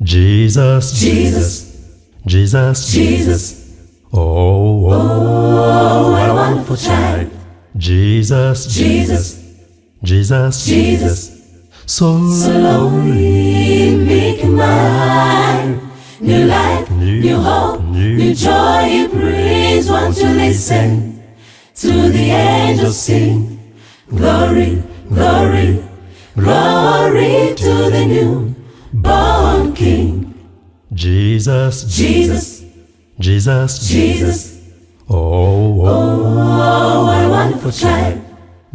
Jesus, Jesus, Jesus, Jesus. oh, Oh, what a wonderful child. Jesus, Jesus, Jesus, Jesus. so Slowly make him mine. New life, new hope, new joy he brings. Won't you listen to the angels sing? Glory, glory, glory to the newborn King. Jesus, Jesus, Jesus, Jesus. oh, Oh, what a wonderful child.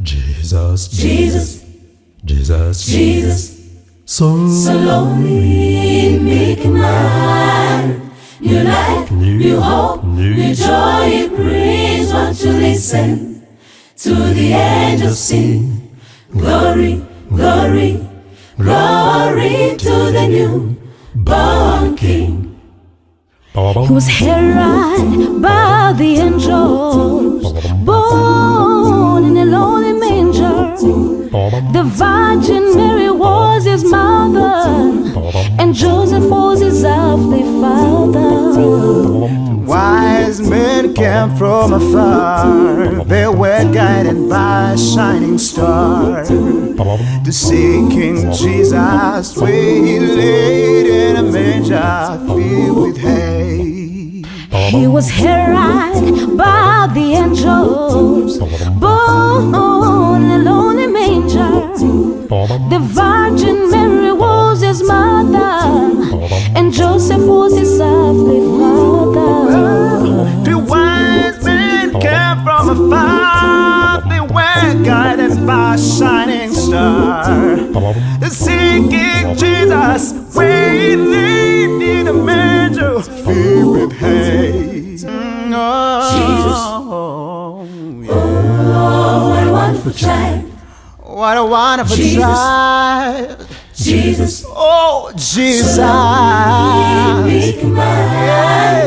Jesus, Jesus, Jesus, Jesus. so Slowly make him mine. New life, new hope, new joy he brings. Won't you listen to the angels sing? Glory, glory, glory to the newborn King. He was heralded by the angels, born in a lonely manger. The Virgin Mary was his mother, and Joseph was his earthly father. Wise men came from afar, they were guided by a shining star to see King Jesus where he laid in a manger filled with hay. He was heralded by the angels, born in a lonely manger. The Virgin Mary was his mother, and Joseph was his earthly father. The wise men came from afar, they were guided by a shining star to see King Jesus where he lived in a manger filled with hay. Oh, what a wonderful child. What a wonderful Jesus. child. Jesus, Oh, Jesus. make him mine.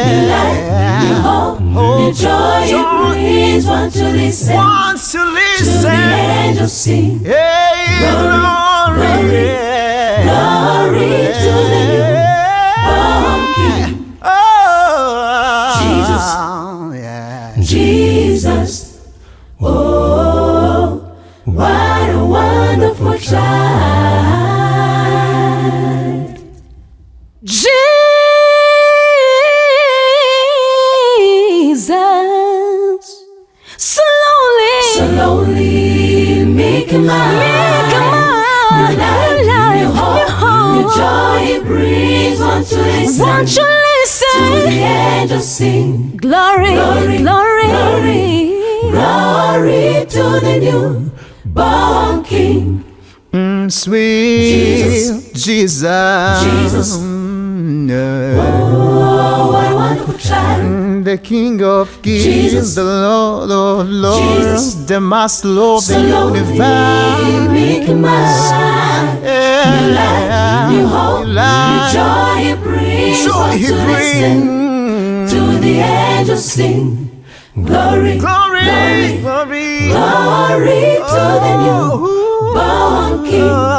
New life, new hope, new joy he brings. Want to listen Wants to to the listen. angels sing? Hey, glory. Glory to the newborn King. Oh, Jesus. yeah. Jesus, oh, what a wonderful child. Jesus, Slowly make him mine. New life, new hope, new joy he brings. Want to listen won't you to listen? the angels sing? Glory, Glory, glory, Glory to the newborn King. Sweet Jesus. Jesus. Oh, what a wonderful child. The King of Kings, Jesus. the Lord of Lords, Jesus. the Master of the Slowly universe. make him mine. New life, new hope, new joy he brings. Joy Want he to listen brings. to the angels sing. Glory, Glory, glory, glory, glory to the newborn King.